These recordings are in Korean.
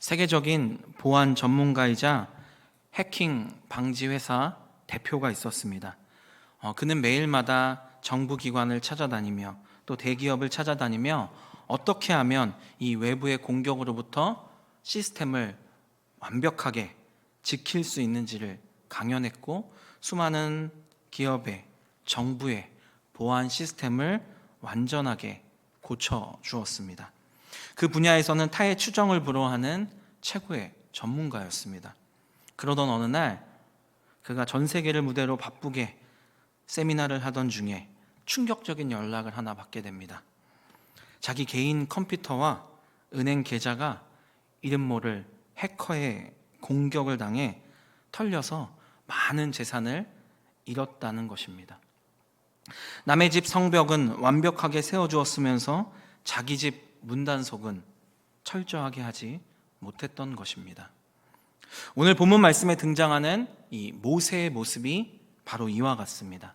세계적인 보안 전문가이자 해킹 방지 회사 대표가 있었습니다. 그는 매일마다 정부 기관을 찾아다니며 또 대기업을 찾아다니며 어떻게 하면 이 외부의 공격으로부터 시스템을 완벽하게 지킬 수 있는지를 강연했고, 수많은 기업의, 정부의 보안 시스템을 완전하게 고쳐 주었습니다. 그 분야에서는 타의 추정을 불허하는 최고의 전문가였습니다. 그러던 어느 날 그가 전 세계를 무대로 바쁘게 세미나를 하던 중에 충격적인 연락을 하나 받게 됩니다. 자기 개인 컴퓨터와 은행 계좌가 이름 모를 해커의 공격을 당해 털려서 많은 재산을 잃었다는 것입니다. 남의 집 성벽은 완벽하게 세워주었으면서 자기 집 문단속은 철저하게 하지 못했던 것입니다. 오늘 본문 말씀에 등장하는 이 모세의 모습이 바로 이와 같습니다.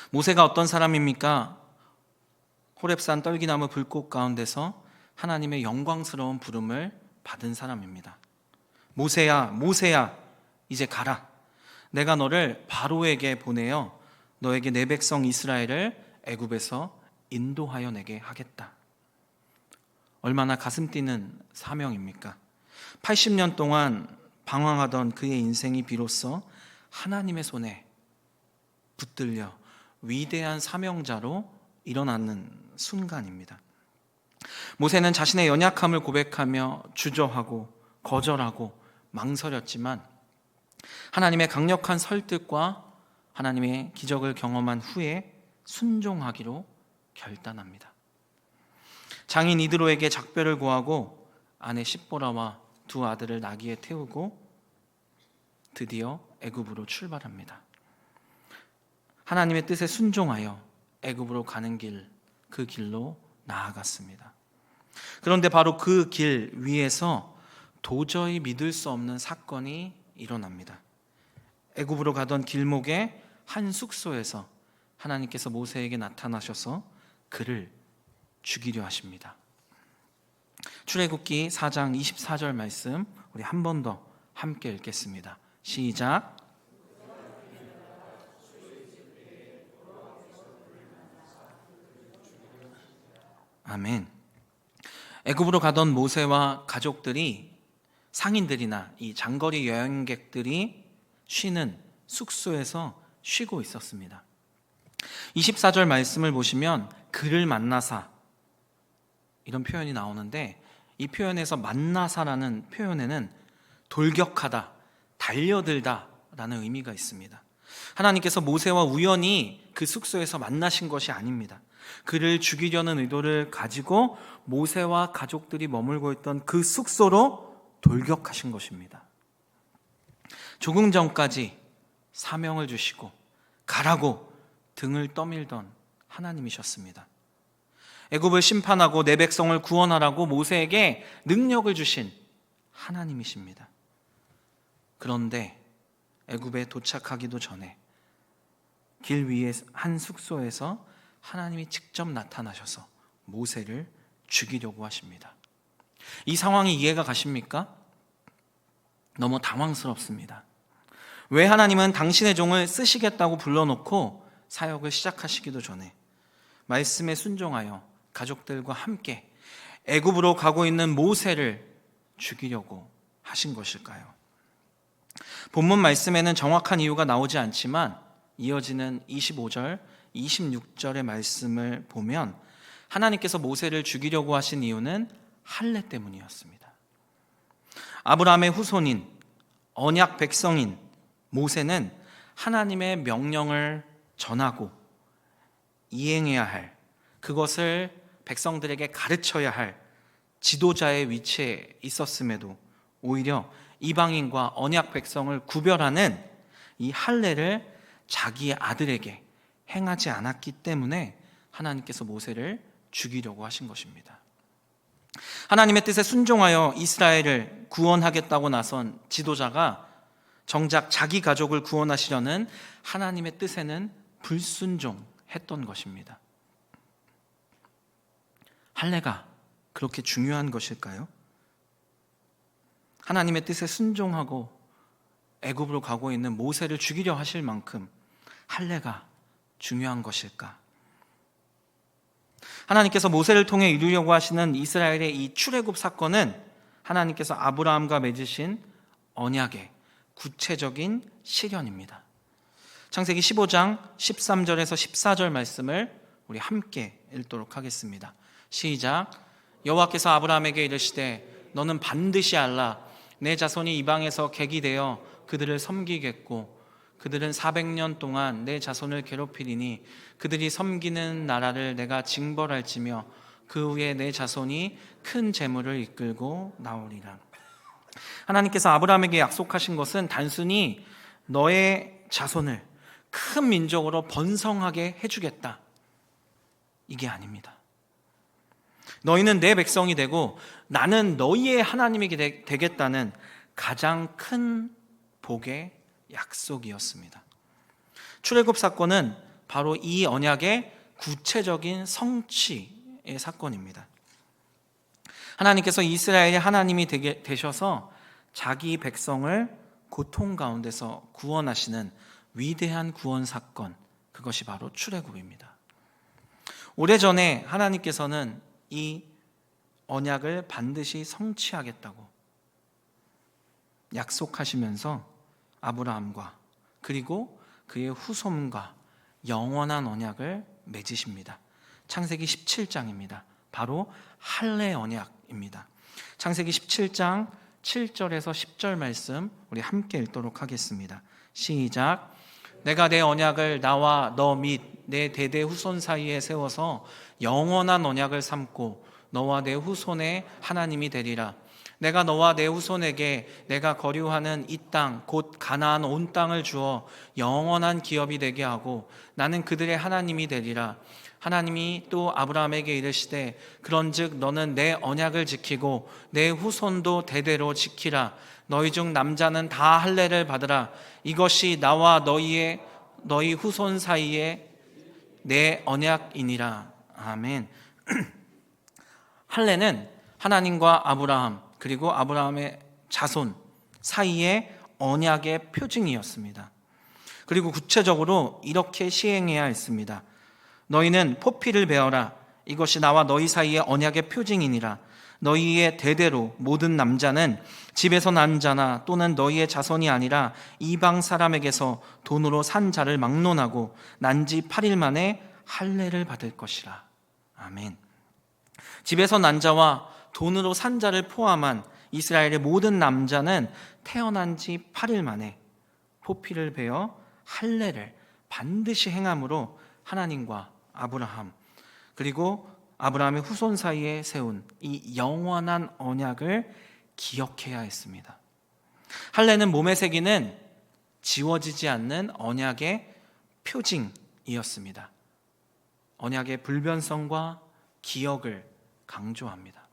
모세가 어떤 사람입니까? 호렙산 떨기나무 불꽃 가운데서 하나님의 영광스러운 부름을 받은 사람입니다. 모세야, 모세야, 이제 가라. 내가 너를 바로에게 보내어 너에게 내 백성 이스라엘을 애굽에서 인도하여 내게 하겠다. 얼마나 가슴 뛰는 사명입니까? 80년 동안 방황하던 그의 인생이 비로소 하나님의 손에 붙들려 위대한 사명자로 일어나는 순간입니다. 모세는 자신의 연약함을 고백하며 주저하고 거절하고 망설였지만 하나님의 강력한 설득과 하나님의 기적을 경험한 후에 순종하기로 결단합니다. 장인 이드로에게 작별을 고하고 아내 십보라와 두 아들을 나귀에 태우고 드디어 애굽으로 출발합니다. 하나님의 뜻에 순종하여 애굽으로 가는 길, 그 길로 나아갔습니다. 그런데 바로 그 길 위에서 도저히 믿을 수 없는 사건이 일어납니다. 애굽으로 가던 길목의 한 숙소에서 하나님께서 모세에게 나타나셔서 그를 죽이려 하십니다. 출애굽기 4장 24절 말씀 우리 한 번 더 함께 읽겠습니다. 시작. 아멘. 애굽으로 가던 모세와 가족들이, 상인들이나 이 장거리 여행객들이 쉬는 숙소에서 쉬고 있었습니다. 24절 말씀을 보시면 그를 만나사, 이런 표현이 나오는데, 이 표현에서 만나사라는 표현에는 돌격하다, 달려들다 라는 의미가 있습니다. 하나님께서 모세와 우연히 그 숙소에서 만나신 것이 아닙니다. 그를 죽이려는 의도를 가지고 모세와 가족들이 머물고 있던 그 숙소로 돌격하신 것입니다. 조금 전까지 사명을 주시고 가라고 등을 떠밀던 하나님이셨습니다. 애굽을 심판하고 내 백성을 구원하라고 모세에게 능력을 주신 하나님이십니다. 그런데 애굽에 도착하기도 전에 길 위의 한 숙소에서 하나님이 직접 나타나셔서 모세를 죽이려고 하십니다. 이 상황이 이해가 가십니까? 너무 당황스럽습니다. 왜 하나님은 당신의 종을 쓰시겠다고 불러놓고 사역을 시작하시기도 전에 말씀에 순종하여 가족들과 함께 애굽으로 가고 있는 모세를 죽이려고 하신 것일까요? 본문 말씀에는 정확한 이유가 나오지 않지만 이어지는 25절, 26절의 말씀을 보면 하나님께서 모세를 죽이려고 하신 이유는 할례 때문이었습니다. 아브라함의 후손인, 언약 백성인 모세는 하나님의 명령을 전하고 이행해야 할, 그것을 백성들에게 가르쳐야 할 지도자의 위치에 있었음에도 오히려 이방인과 언약 백성을 구별하는 이 할례를 자기의 아들에게 행하지 않았기 때문에 하나님께서 모세를 죽이려고 하신 것입니다. 하나님의 뜻에 순종하여 이스라엘을 구원하겠다고 나선 지도자가 정작 자기 가족을 구원하시려는 하나님의 뜻에는 불순종했던 것입니다. 할례가 그렇게 중요한 것일까요? 하나님의 뜻에 순종하고 애굽으로 가고 있는 모세를 죽이려 하실 만큼 할례가 중요한 것일까? 하나님께서 모세를 통해 이루려고 하시는 이스라엘의 이 출애굽 사건은 하나님께서 아브라함과 맺으신 언약의 구체적인 실현입니다. 창세기 15장 13절에서 14절 말씀을 우리 함께 읽도록 하겠습니다. 시작. 여호와께서 아브라함에게 이르시되 너는 반드시 알라. 내 자손이 이방에서 객이 되어 그들을 섬기겠고 그들은 400년 동안 내 자손을 괴롭히리니 그들이 섬기는 나라를 내가 징벌할지며 그 후에 내 자손이 큰 재물을 이끌고 나오리라. 하나님께서 아브라함에게 약속하신 것은 단순히 너의 자손을 큰 민족으로 번성하게 해주겠다, 이게 아닙니다. 너희는 내 백성이 되고 나는 너희의 하나님이 되겠다는 가장 큰 복의 약속이었습니다. 출애굽 사건은 바로 이 언약의 구체적인 성취의 사건입니다. 하나님께서 이스라엘의 하나님이 되셔서 자기 백성을 고통 가운데서 구원하시는 위대한 구원 사건, 그것이 바로 출애굽입니다. 오래전에 하나님께서는 이 언약을 반드시 성취하겠다고 약속하시면서 아브라함과 그리고 그의 후손과 영원한 언약을 맺으십니다. 창세기 17장입니다. 바로 할례 언약입니다. 창세기 17장 7절에서 10절 말씀 우리 함께 읽도록 하겠습니다. 시작. 내가 내 언약을 나와 너 및 내 대대 후손 사이에 세워서 영원한 언약을 삼고 너와 내 후손의 하나님이 되리라. 내가 너와 내 후손에게 내가 거류하는 이 땅 곧 가나안 온 땅을 주어 영원한 기업이 되게 하고 나는 그들의 하나님이 되리라. 하나님이 또 아브라함에게 이르시되 그런즉 너는 내 언약을 지키고 내 후손도 대대로 지키라. 너희 중 남자는 다 할례를 받으라. 이것이 나와 너희 후손 사이에 내 언약이니라. 아멘. 할례는 하나님과 아브라함 그리고 아브라함의 자손 사이의 언약의 표징이었습니다. 그리고 구체적으로 이렇게 시행해야 했습니다. 너희는 포피를 베어라. 이것이 나와 너희 사이의 언약의 표징이니라. 너희의 대대로 모든 남자는 집에서 난 자나 또는 너희의 자손이 아니라 이방 사람에게서 돈으로 산 자를 막론하고 난 지 8일 만에 할례를 받을 것이라. 아멘. 집에서 난 자와 돈으로 산 자를 포함한 이스라엘의 모든 남자는 태어난 지 8일 만에 포피를 베어 할례를 반드시 행함으로 하나님과 아브라함 그리고 아브라함의 후손 사이에 세운 이 영원한 언약을 기억해야 했습니다. 할례는 몸에 새기는 지워지지 않는 언약의 표징이었습니다. 언약의 불변성과 기억을 강조합니다.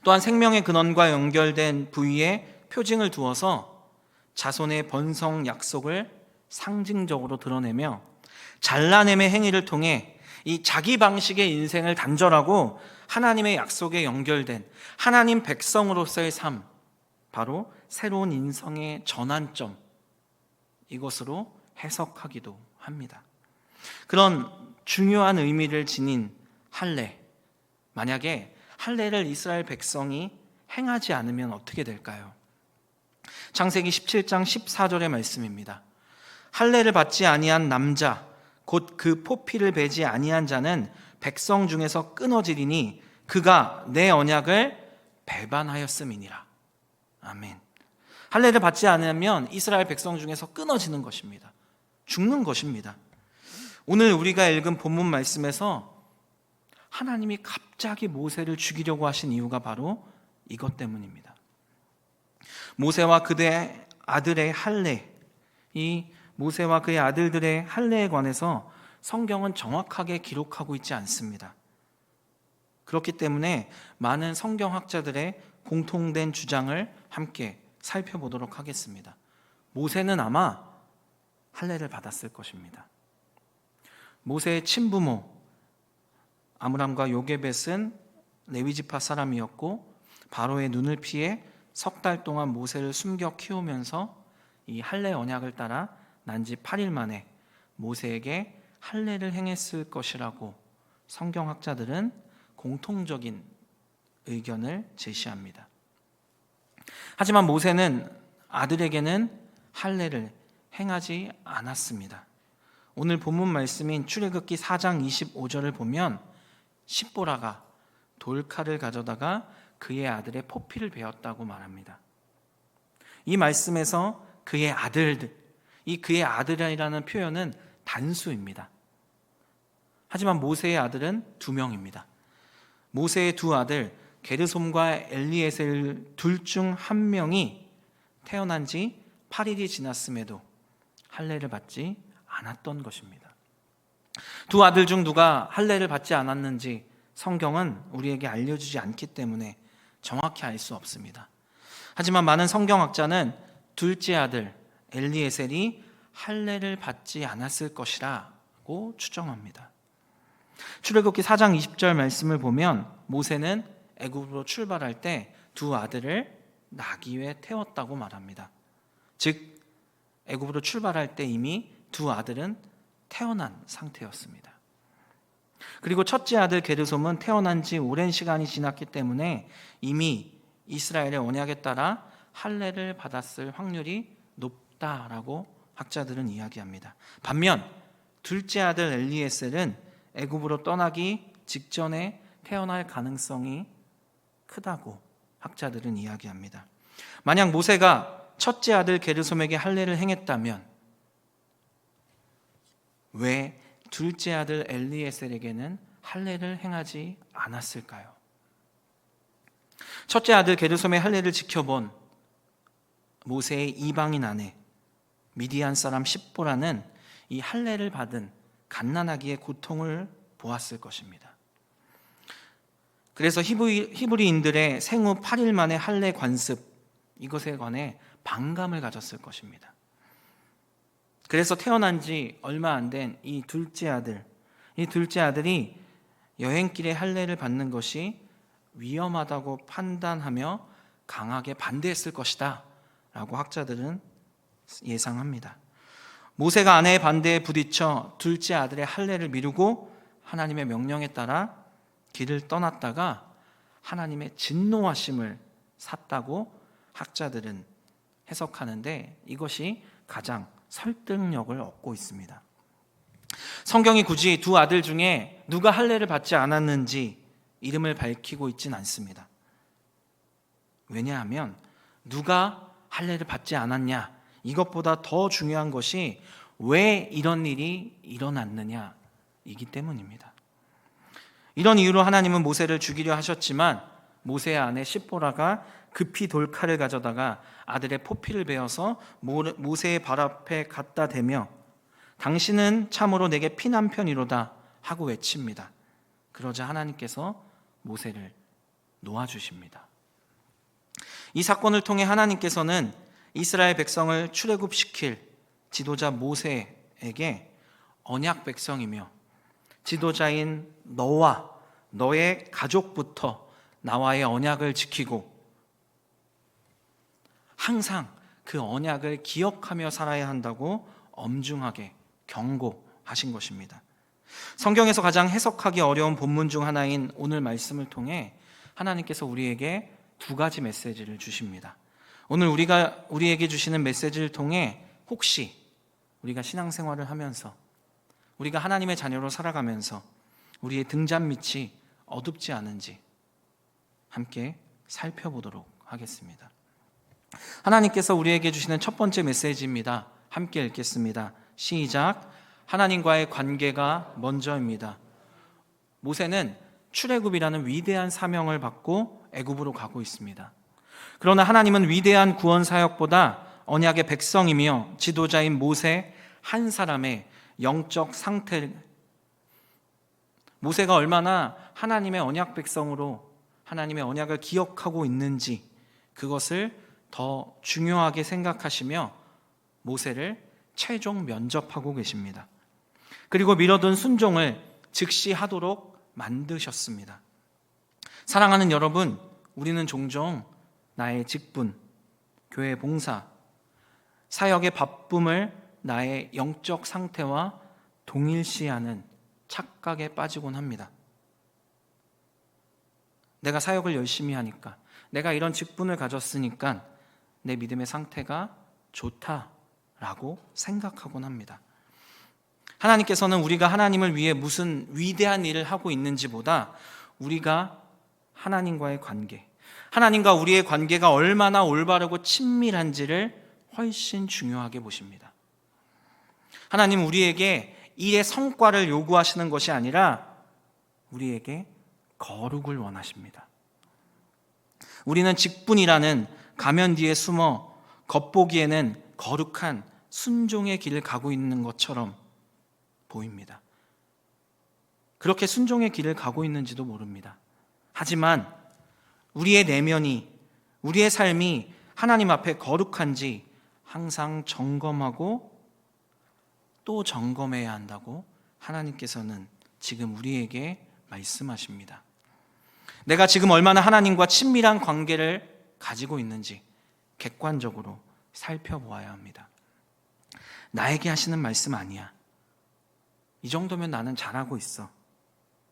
또한 생명의 근원과 연결된 부위에 표징을 두어서 자손의 번성 약속을 상징적으로 드러내며 잘라냄의 행위를 통해 이 자기 방식의 인생을 단절하고 하나님의 약속에 연결된 하나님 백성으로서의 삶, 바로 새로운 인성의 전환점, 이것으로 해석하기도 합니다. 그런 중요한 의미를 지닌 할례, 만약에 할례를 이스라엘 백성이 행하지 않으면 어떻게 될까요? 창세기 17장 14절의 말씀입니다. 할례를 받지 아니한 남자 곧 그 포피를 베지 아니한 자는 백성 중에서 끊어지리니 그가 내 언약을 배반하였음이니라. 아멘. 할례를 받지 않으면 이스라엘 백성 중에서 끊어지는 것입니다. 죽는 것입니다. 오늘 우리가 읽은 본문 말씀에서 하나님이 갑자기 모세를 죽이려고 하신 이유가 바로 이것 때문입니다. 모세와 그의 아들의 할례, 이 모세와 그의 아들들의 할례에 관해서 성경은 정확하게 기록하고 있지 않습니다. 그렇기 때문에 많은 성경학자들의 공통된 주장을 함께 살펴보도록 하겠습니다. 모세는 아마 할례를 받았을 것입니다. 모세의 친부모 아므람과 요게벳은 레위지파 사람이었고 바로의 눈을 피해 석 달 동안 모세를 숨겨 키우면서 이 할례 언약을 따라 난 지 8일 만에 모세에게 할례를 행했을 것이라고 성경학자들은 공통적인 의견을 제시합니다. 하지만 모세는 아들에게는 할례를 행하지 않았습니다. 오늘 본문 말씀인 출애굽기 4장 25절을 보면 십보라가 돌칼을 가져다가 그의 아들의 포피를 베었다고 말합니다. 이 말씀에서 그의 아들들, 이 그의 아들이라는 표현은 단수입니다. 하지만 모세의 아들은 2명입니다. 모세의 두 아들 게르솜과 엘리에셀 둘 중 한 명이 태어난 지 8일이 지났음에도 할례를 받지 않았던 것입니다. 두 아들 중 누가 할례를 받지 않았는지 성경은 우리에게 알려주지 않기 때문에 정확히 알 수 없습니다. 하지만 많은 성경학자는 둘째 아들 엘리에셀이 할례를 받지 않았을 것이라고 추정합니다. 출애굽기 4장 20절 말씀을 보면 모세는 애굽으로 출발할 때 두 아들을 나귀 위에 태웠다고 말합니다. 즉 애굽으로 출발할 때 이미 두 아들은 태어난 상태였습니다. 그리고 첫째 아들 게르솜은 태어난 지 오랜 시간이 지났기 때문에 이미 이스라엘의 언약에 따라 할례를 받았을 확률이 높다라고 학자들은 이야기합니다. 반면 둘째 아들 엘리에셀은 애굽으로 떠나기 직전에 태어날 가능성이 크다고 학자들은 이야기합니다. 만약 모세가 첫째 아들 게르솜에게 할례를 행했다면 왜 둘째 아들 엘리에셀에게는 할례를 행하지 않았을까요? 첫째 아들 게르솜의 할례를 지켜본 모세의 이방인 아내 미디안 사람 십보라는 이 할례를 받은 갓난아기의 고통을 보았을 것입니다. 그래서 히브리인들의 생후 8일 만의 할례 관습, 이것에 관해 반감을 가졌을 것입니다. 그래서 태어난 지 얼마 안 된 이 둘째 아들이 여행길에 할례를 받는 것이 위험하다고 판단하며 강하게 반대했을 것이다 라고 학자들은 예상합니다. 모세가 아내의 반대에 부딪혀 둘째 아들의 할례를 미루고 하나님의 명령에 따라 길을 떠났다가 하나님의 진노하심을 샀다고 학자들은 해석하는데 이것이 가장 설득력을 얻고 있습니다. 성경이 굳이 두 아들 중에 누가 할례를 받지 않았는지 이름을 밝히고 있진 않습니다. 왜냐하면 누가 할례를 받지 않았냐, 이것보다 더 중요한 것이 왜 이런 일이 일어났느냐이기 때문입니다. 이런 이유로 하나님은 모세를 죽이려 하셨지만 모세의 아내 십보라가 급히 돌칼을 가져다가 아들의 포피를 베어서 모세의 발 앞에 갖다 대며 당신은 참으로 내게 피난 편이로다 하고 외칩니다. 그러자 하나님께서 모세를 놓아주십니다. 이 사건을 통해 하나님께서는 이스라엘 백성을 출애굽시킬 지도자 모세에게 언약 백성이며 지도자인 너와 너의 가족부터 나와의 언약을 지키고 항상 그 언약을 기억하며 살아야 한다고 엄중하게 경고하신 것입니다. 성경에서 가장 해석하기 어려운 본문 중 하나인 오늘 말씀을 통해 하나님께서 우리에게 두 가지 메시지를 주십니다. 오늘 우리에게 주시는 메시지를 통해 혹시 우리가 신앙생활을 하면서 우리가 하나님의 자녀로 살아가면서 우리의 등잔 밑이 어둡지 않은지 함께 살펴보도록 하겠습니다. 하나님께서 우리에게 주시는 첫 번째 메시지입니다. 함께 읽겠습니다. 시작. 하나님과의 관계가 먼저입니다. 모세는 출애굽이라는 위대한 사명을 받고 애굽으로 가고 있습니다. 그러나 하나님은 위대한 구원 사역보다 언약의 백성이며 지도자인 모세 한 사람의 영적 상태, 모세가 얼마나 하나님의 언약 백성으로 하나님의 언약을 기억하고 있는지 그것을 더 중요하게 생각하시며 모세를 최종 면접하고 계십니다. 그리고 미뤄둔 순종을 즉시 하도록 만드셨습니다. 사랑하는 여러분, 우리는 종종 나의 직분, 교회 봉사, 사역의 바쁨을 나의 영적 상태와 동일시하는 착각에 빠지곤 합니다. 내가 사역을 열심히 하니까, 내가 이런 직분을 가졌으니까 내 믿음의 상태가 좋다라고 생각하곤 합니다. 하나님께서는 우리가 하나님을 위해 무슨 위대한 일을 하고 있는지보다 우리가 하나님과의 관계, 하나님과 우리의 관계가 얼마나 올바르고 친밀한지를 훨씬 중요하게 보십니다. 하나님 우리에게 일의 성과를 요구하시는 것이 아니라 우리에게 거룩을 원하십니다. 우리는 직분이라는 가면 뒤에 숨어 겉보기에는 거룩한 순종의 길을 가고 있는 것처럼 보입니다. 그렇게 순종의 길을 가고 있는지도 모릅니다. 하지만 우리의 내면이, 우리의 삶이 하나님 앞에 거룩한지 항상 점검하고 또 점검해야 한다고 하나님께서는 지금 우리에게 말씀하십니다. 내가 지금 얼마나 하나님과 친밀한 관계를 가지고 있는지 객관적으로 살펴보아야 합니다. 나에게 하시는 말씀 아니야, 이 정도면 나는 잘하고 있어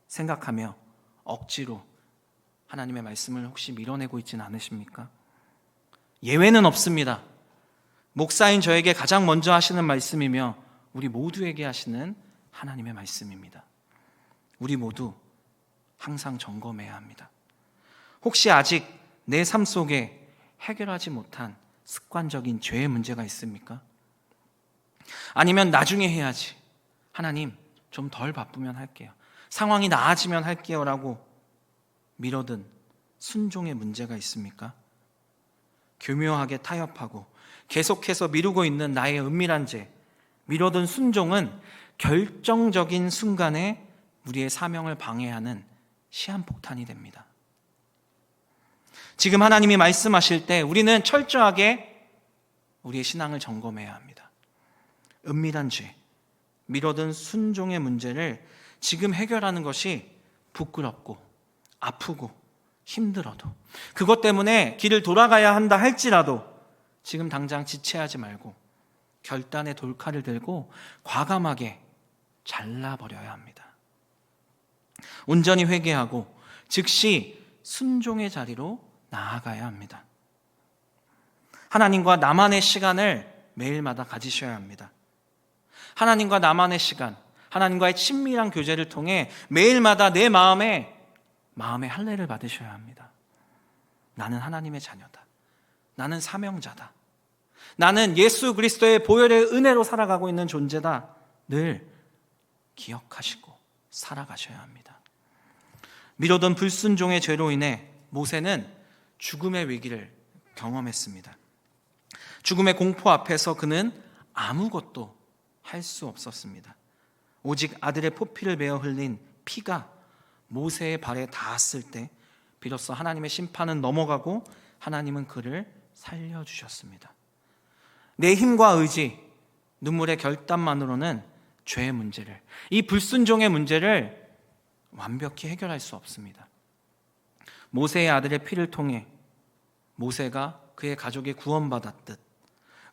생각하며 억지로 하나님의 말씀을 혹시 밀어내고 있지는 않으십니까? 예외는 없습니다. 목사인 저에게 가장 먼저 하시는 말씀이며 우리 모두에게 하시는 하나님의 말씀입니다. 우리 모두 항상 점검해야 합니다. 혹시 아직 내 삶 속에 해결하지 못한 습관적인 죄의 문제가 있습니까? 아니면 나중에 해야지, 하나님 좀 덜 바쁘면 할게요, 상황이 나아지면 할게요 라고 미뤄둔 순종의 문제가 있습니까? 교묘하게 타협하고 계속해서 미루고 있는 나의 은밀한 죄, 미뤄둔 순종은 결정적인 순간에 우리의 사명을 방해하는 시한폭탄이 됩니다. 지금 하나님이 말씀하실 때 우리는 철저하게 우리의 신앙을 점검해야 합니다. 은밀한 죄, 미뤄둔 순종의 문제를 지금 해결하는 것이 부끄럽고 아프고 힘들어도, 그것 때문에 길을 돌아가야 한다 할지라도 지금 당장 지체하지 말고 결단의 돌칼을 들고 과감하게 잘라버려야 합니다. 온전히 회개하고 즉시 순종의 자리로 나아가야 합니다. 하나님과 나만의 시간을 매일마다 가지셔야 합니다. 하나님과 나만의 시간, 하나님과의 친밀한 교제를 통해 매일마다 내 마음의 할례를 받으셔야 합니다. 나는 하나님의 자녀다, 나는 사명자다, 나는 예수 그리스도의 보혈의 은혜로 살아가고 있는 존재다, 늘 기억하시고 살아가셔야 합니다. 미뤄둔 불순종의 죄로 인해 모세는 죽음의 위기를 경험했습니다. 죽음의 공포 앞에서 그는 아무것도 할 수 없었습니다. 오직 아들의 포피를 베어 흘린 피가 모세의 발에 닿았을 때 비로소 하나님의 심판은 넘어가고 하나님은 그를 살려주셨습니다. 내 힘과 의지, 눈물의 결단만으로는 죄의 문제를, 이 불순종의 문제를 완벽히 해결할 수 없습니다. 모세의 아들의 피를 통해 모세가 그의 가족이 구원받았듯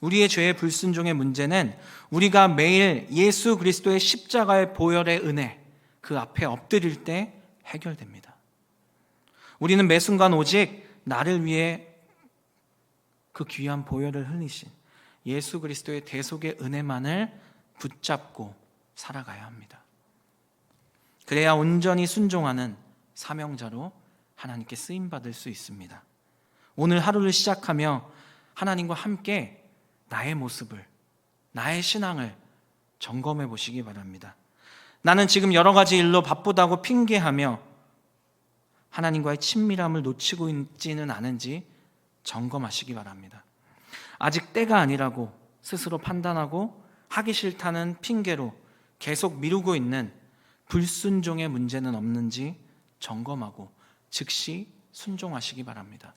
우리의 죄의 불순종의 문제는 우리가 매일 예수 그리스도의 십자가의 보혈의 은혜, 그 앞에 엎드릴 때 해결됩니다. 우리는 매 순간 오직 나를 위해 그 귀한 보혈을 흘리신 예수 그리스도의 대속의 은혜만을 붙잡고 살아가야 합니다. 그래야 온전히 순종하는 사명자로 하나님께 쓰임받을 수 있습니다. 오늘 하루를 시작하며 하나님과 함께 나의 모습을, 나의 신앙을 점검해 보시기 바랍니다. 나는 지금 여러 가지 일로 바쁘다고 핑계하며 하나님과의 친밀함을 놓치고 있지는 않은지 점검하시기 바랍니다. 아직 때가 아니라고 스스로 판단하고 하기 싫다는 핑계로 계속 미루고 있는 불순종의 문제는 없는지 점검하고 즉시 순종하시기 바랍니다.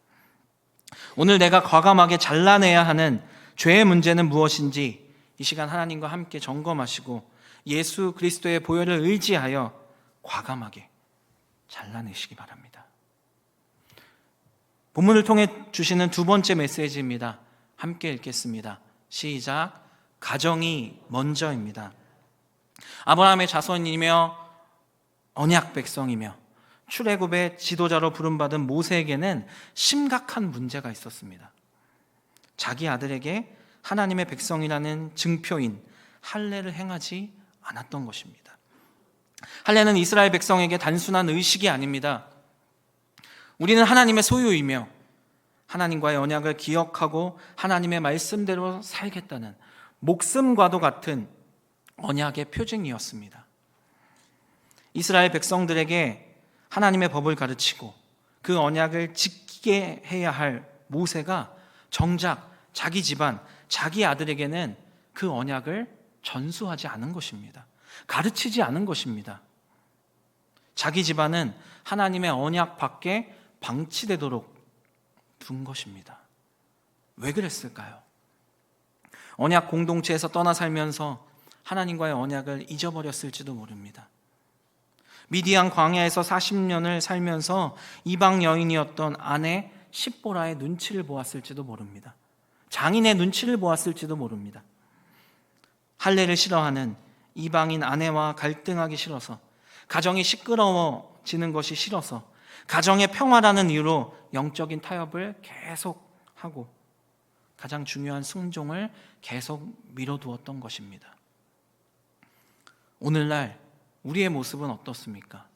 오늘 내가 과감하게 잘라내야 하는 죄의 문제는 무엇인지 이 시간 하나님과 함께 점검하시고 예수 그리스도의 보혈을 의지하여 과감하게 잘라내시기 바랍니다. 본문을 통해 주시는 두 번째 메시지입니다. 함께 읽겠습니다. 시작. 가정이 먼저입니다. 아브라함의 자손이며 언약 백성이며 출애굽의 지도자로 부름받은 모세에게는 심각한 문제가 있었습니다. 자기 아들에게 하나님의 백성이라는 증표인 할례를 행하지 않았던 것입니다. 할례는 이스라엘 백성에게 단순한 의식이 아닙니다. 우리는 하나님의 소유이며 하나님과의 언약을 기억하고 하나님의 말씀대로 살겠다는 목숨과도 같은 언약의 표징이었습니다. 이스라엘 백성들에게 하나님의 법을 가르치고 그 언약을 지키게 해야 할 모세가 정작 자기 집안, 자기 아들에게는 그 언약을 전수하지 않은 것입니다. 가르치지 않은 것입니다. 자기 집안은 하나님의 언약 밖에 방치되도록 둔 것입니다. 왜 그랬을까요? 언약 공동체에서 떠나 살면서 하나님과의 언약을 잊어버렸을지도 모릅니다. 미디안 광야에서 40년을 살면서 이방 여인이었던 아내 십보라의 눈치를 보았을지도 모릅니다. 장인의 눈치를 보았을지도 모릅니다. 할례를 싫어하는 이방인 아내와 갈등하기 싫어서, 가정이 시끄러워지는 것이 싫어서, 가정의 평화라는 이유로 영적인 타협을 계속하고 가장 중요한 순종을 계속 미뤄두었던 것입니다. 오늘날 우리의 모습은 어떻습니까?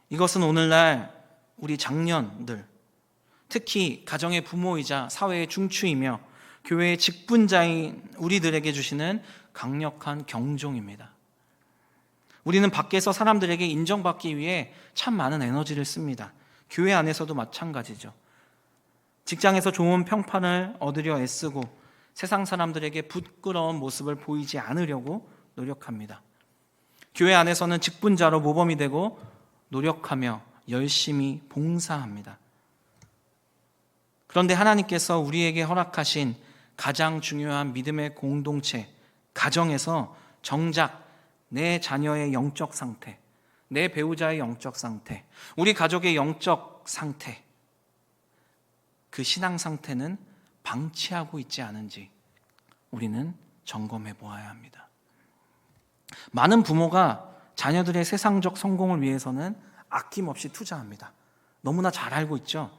이것은 오늘날 우리 장년들, 특히 가정의 부모이자 사회의 중추이며 교회의 직분자인 우리들에게 주시는 강력한 경종입니다. 우리는 밖에서 사람들에게 인정받기 위해 참 많은 에너지를 씁니다. 교회 안에서도 마찬가지죠. 직장에서 좋은 평판을 얻으려 애쓰고 세상 사람들에게 부끄러운 모습을 보이지 않으려고 노력합니다. 교회 안에서는 직분자로 모범이 되고 노력하며 열심히 봉사합니다. 그런데 하나님께서 우리에게 허락하신 가장 중요한 믿음의 공동체, 가정에서 정작 내 자녀의 영적 상태, 내 배우자의 영적 상태, 우리 가족의 영적 상태, 그 신앙 상태는 방치하고 있지 않은지 우리는 점검해 보아야 합니다. 많은 부모가 자녀들의 세상적 성공을 위해서는 아낌없이 투자합니다. 너무나 잘 알고 있죠.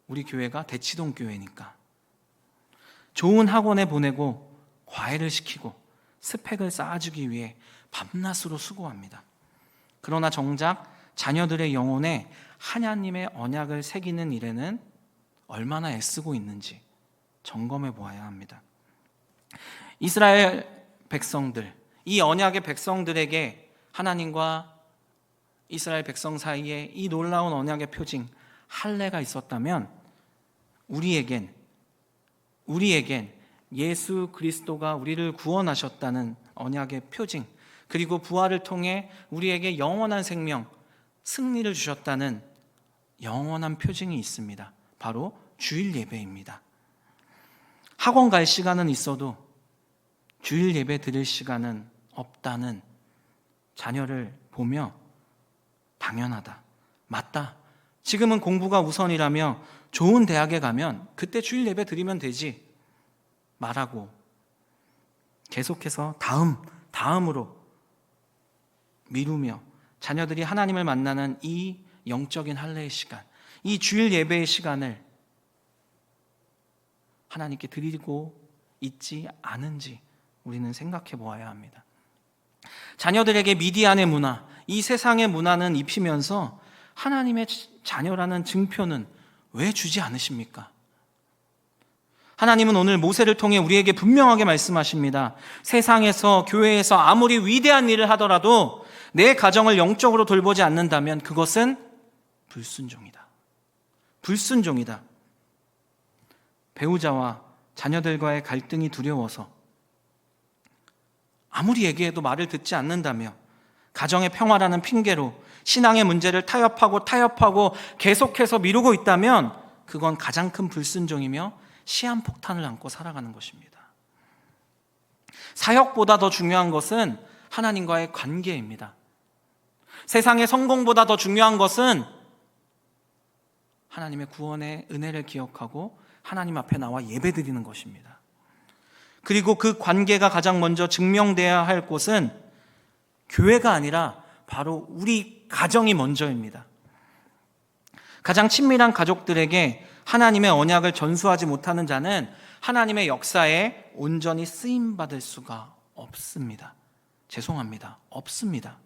우리 교회가 대치동 교회니까. 좋은 학원에 보내고 과외를 시키고 스펙을 쌓아주기 위해 밤낮으로 수고합니다. 그러나 정작 자녀들의 영혼에 하나님의 언약을 새기는 일에는 얼마나 애쓰고 있는지 점검해 보아야 합니다. 이스라엘 백성들, 이 언약의 백성들에게 하나님과 이스라엘 백성 사이에 이 놀라운 언약의 표징 할례가 있었다면 우리에겐 예수 그리스도가 우리를 구원하셨다는 언약의 표징, 그리고 부활을 통해 우리에게 영원한 생명, 승리를 주셨다는 영원한 표징이 있습니다. 바로 주일 예배입니다. 학원 갈 시간은 있어도 주일 예배 드릴 시간은 없다는 자녀를 보며 당연하다, 맞다, 지금은 공부가 우선이라며 좋은 대학에 가면 그때 주일 예배 드리면 되지 말하고 계속해서 다음으로 미루며 자녀들이 하나님을 만나는 이 영적인 할례의 시간, 이 주일 예배의 시간을 하나님께 드리고 있지 않은지 우리는 생각해 보아야 합니다. 자녀들에게 미디안의 문화, 이 세상의 문화는 입히면서 하나님의 자녀라는 증표는 왜 주지 않으십니까? 하나님은 오늘 모세를 통해 우리에게 분명하게 말씀하십니다. 세상에서, 교회에서 아무리 위대한 일을 하더라도 내 가정을 영적으로 돌보지 않는다면 그것은 불순종이다. 불순종이다. 배우자와 자녀들과의 갈등이 두려워서 아무리 얘기해도 말을 듣지 않는다며 가정의 평화라는 핑계로 신앙의 문제를 타협하고 계속해서 미루고 있다면 그건 가장 큰 불순종이며 시한폭탄을 안고 살아가는 것입니다. 사역보다 더 중요한 것은 하나님과의 관계입니다. 세상의 성공보다 더 중요한 것은 하나님의 구원의 은혜를 기억하고 하나님 앞에 나와 예배드리는 것입니다. 그리고 그 관계가 가장 먼저 증명돼야 할 곳은 교회가 아니라 바로 우리 가정이 먼저입니다. 가장 친밀한 가족들에게 하나님의 언약을 전수하지 못하는 자는 하나님의 역사에 온전히 쓰임받을 수가 없습니다. 죄송합니다. 없습니다.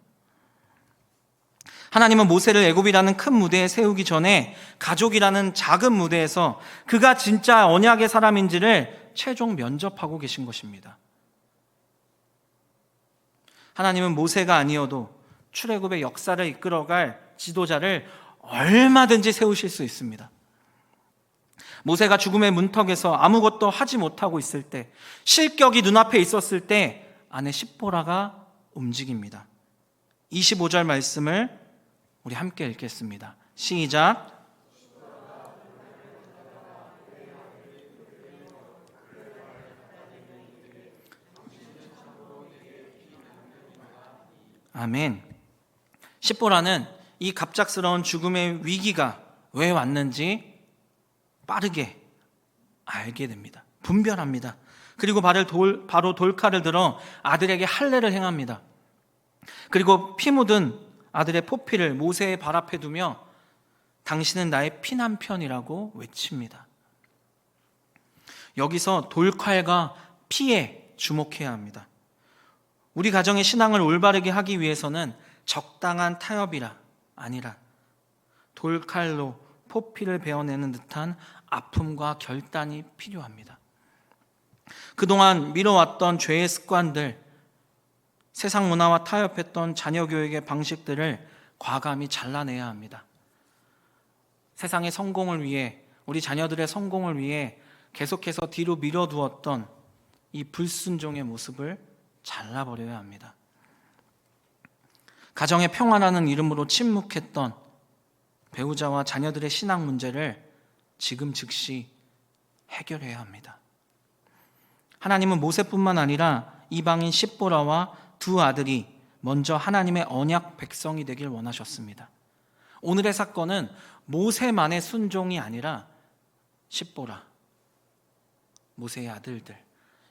하나님은 모세를 애굽이라는 큰 무대에 세우기 전에 가족이라는 작은 무대에서 그가 진짜 언약의 사람인지를 최종 면접하고 계신 것입니다. 하나님은 모세가 아니어도 출애굽의 역사를 이끌어갈 지도자를 얼마든지 세우실 수 있습니다. 모세가 죽음의 문턱에서 아무것도 하지 못하고 있을 때, 실격이 눈앞에 있었을 때 아내 십보라가 움직입니다. 25절 말씀을 우리 함께 읽겠습니다. 시작. 아멘. 십보라는 이 갑작스러운 죽음의 위기가 왜 왔는지 빠르게 알게 됩니다. 분별합니다. 그리고 바로 돌칼을 들어 아들에게 할례를 행합니다. 그리고 피 묻은 아들의 포피를 모세의 발 앞에 두며 당신은 나의 피난편이라고 외칩니다. 여기서 돌칼과 피에 주목해야 합니다. 우리 가정의 신앙을 올바르게 하기 위해서는 적당한 타협이라 아니라 돌칼로 포피를 베어내는 듯한 아픔과 결단이 필요합니다. 그동안 미뤄왔던 죄의 습관들, 세상 문화와 타협했던 자녀 교육의 방식들을 과감히 잘라내야 합니다. 세상의 성공을 위해, 우리 자녀들의 성공을 위해 계속해서 뒤로 밀어두었던 이 불순종의 모습을 잘라버려야 합니다. 가정의 평화라는 이름으로 침묵했던 배우자와 자녀들의 신앙 문제를 지금 즉시 해결해야 합니다. 하나님은 모세뿐만 아니라 이방인 십보라와 두 아들이 먼저 하나님의 언약 백성이 되길 원하셨습니다. 오늘의 사건은 모세만의 순종이 아니라 십보라, 모세의 아들들,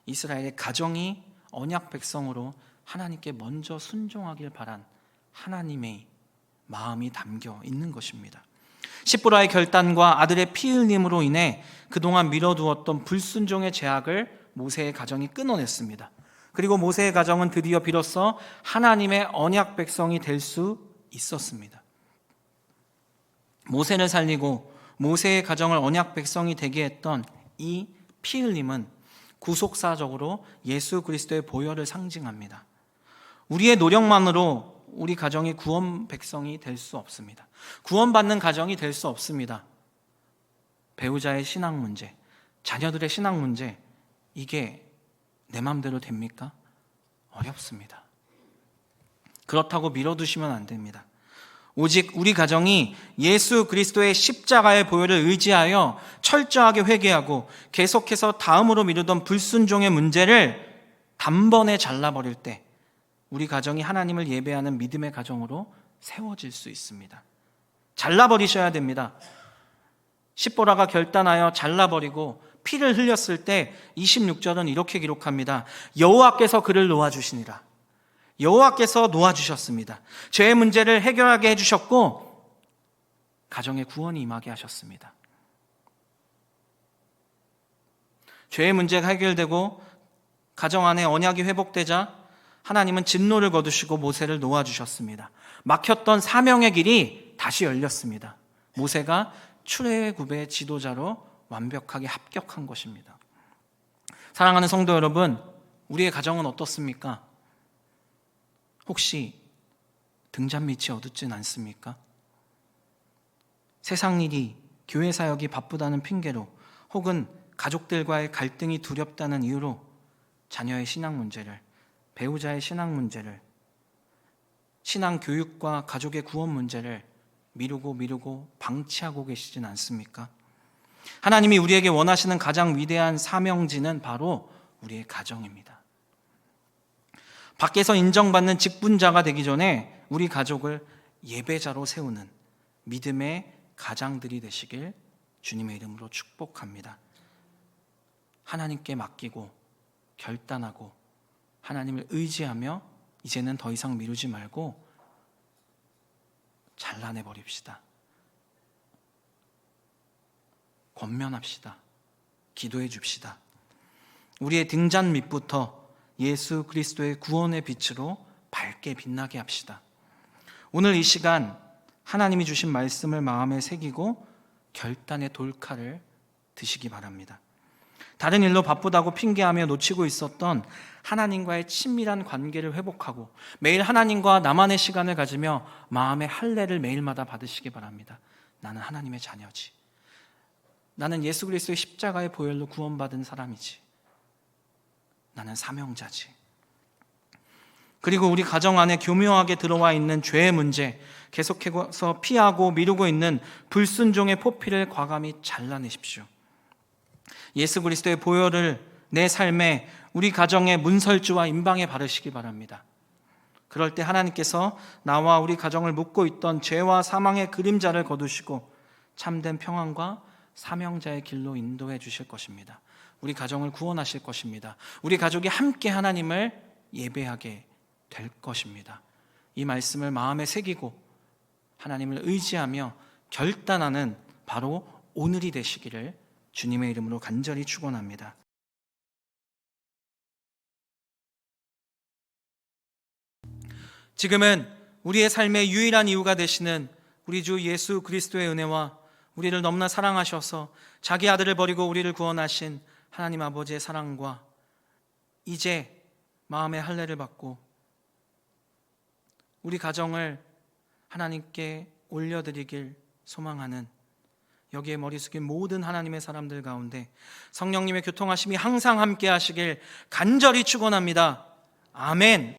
이스라엘의 가정이 언약 백성으로 하나님께 먼저 순종하길 바란 하나님의 마음이 담겨 있는 것입니다. 십보라의 결단과 아들의 피 흘림으로 인해 그동안 미뤄두었던 불순종의 제약을 모세의 가정이 끊어냈습니다. 그리고 모세의 가정은 드디어 비로소 하나님의 언약 백성이 될 수 있었습니다. 모세를 살리고 모세의 가정을 언약 백성이 되게 했던 이 피 흘림은 구속사적으로 예수 그리스도의 보혈을 상징합니다. 우리의 노력만으로 우리 가정이 구원 백성이 될 수 없습니다. 구원받는 가정이 될 수 없습니다. 배우자의 신앙 문제, 자녀들의 신앙 문제, 이게 내 마음대로 됩니까? 어렵습니다. 그렇다고 밀어두시면 안 됩니다. 오직 우리 가정이 예수 그리스도의 십자가의 보혈을 의지하여 철저하게 회개하고 계속해서 다음으로 미루던 불순종의 문제를 단번에 잘라버릴 때 우리 가정이 하나님을 예배하는 믿음의 가정으로 세워질 수 있습니다. 잘라버리셔야 됩니다. 십보라가 결단하여 잘라버리고 피를 흘렸을 때 26절은 이렇게 기록합니다. 여호와께서 그를 놓아주시니라. 여호와께서 놓아주셨습니다. 죄의 문제를 해결하게 해주셨고 가정의 구원이 임하게 하셨습니다. 죄의 문제가 해결되고 가정 안에 언약이 회복되자 하나님은 진노를 거두시고 모세를 놓아주셨습니다. 막혔던 사명의 길이 다시 열렸습니다. 모세가 출애굽의 지도자로 완벽하게 합격한 것입니다. 사랑하는 성도 여러분, 우리의 가정은 어떻습니까? 혹시 등잔 밑이 어둡진 않습니까? 세상 일이, 교회 사역이 바쁘다는 핑계로 혹은 가족들과의 갈등이 두렵다는 이유로 자녀의 신앙 문제를, 배우자의 신앙 문제를, 신앙 교육과 가족의 구원 문제를 미루고 방치하고 계시진 않습니까? 하나님이 우리에게 원하시는 가장 위대한 사명지는 바로 우리의 가정입니다. 밖에서 인정받는 직분자가 되기 전에 우리 가족을 예배자로 세우는 믿음의 가장들이 되시길 주님의 이름으로 축복합니다. 하나님께 맡기고 결단하고 하나님을 의지하며 이제는 더 이상 미루지 말고 잘라내 버립시다. 권면합시다. 기도해 줍시다. 우리의 등잔 밑부터 예수 그리스도의 구원의 빛으로 밝게 빛나게 합시다. 오늘 이 시간 하나님이 주신 말씀을 마음에 새기고 결단의 돌칼을 드시기 바랍니다. 다른 일로 바쁘다고 핑계하며 놓치고 있었던 하나님과의 친밀한 관계를 회복하고 매일 하나님과 나만의 시간을 가지며 마음의 할례를 매일마다 받으시기 바랍니다. 나는 하나님의 자녀지. 나는 예수 그리스도의 십자가의 보혈로 구원받은 사람이지. 나는 사명자지. 그리고 우리 가정 안에 교묘하게 들어와 있는 죄의 문제, 계속해서 피하고 미루고 있는 불순종의 포피를 과감히 잘라내십시오. 예수 그리스도의 보혈을 내 삶에 우리 가정의 문설주와 임방에 바르시기 바랍니다. 그럴 때 하나님께서 나와 우리 가정을 묶고 있던 죄와 사망의 그림자를 거두시고 참된 평안과 사명자의 길로 인도해 주실 것입니다. 우리 가정을 구원하실 것입니다. 우리 가족이 함께 하나님을 예배하게 될 것입니다. 이 말씀을 마음에 새기고 하나님을 의지하며 결단하는 바로 오늘이 되시기를 주님의 이름으로 간절히 축원합니다. 지금은 우리의 삶의 유일한 이유가 되시는 우리 주 예수 그리스도의 은혜와 우리를 너무나 사랑하셔서 자기 아들을 버리고 우리를 구원하신 하나님 아버지의 사랑과 이제 마음의 할례를 받고 우리 가정을 하나님께 올려드리길 소망하는 여기에 머리 숙인 모든 하나님의 사람들 가운데 성령님의 교통하심이 항상 함께 하시길 간절히 축원합니다. 아멘.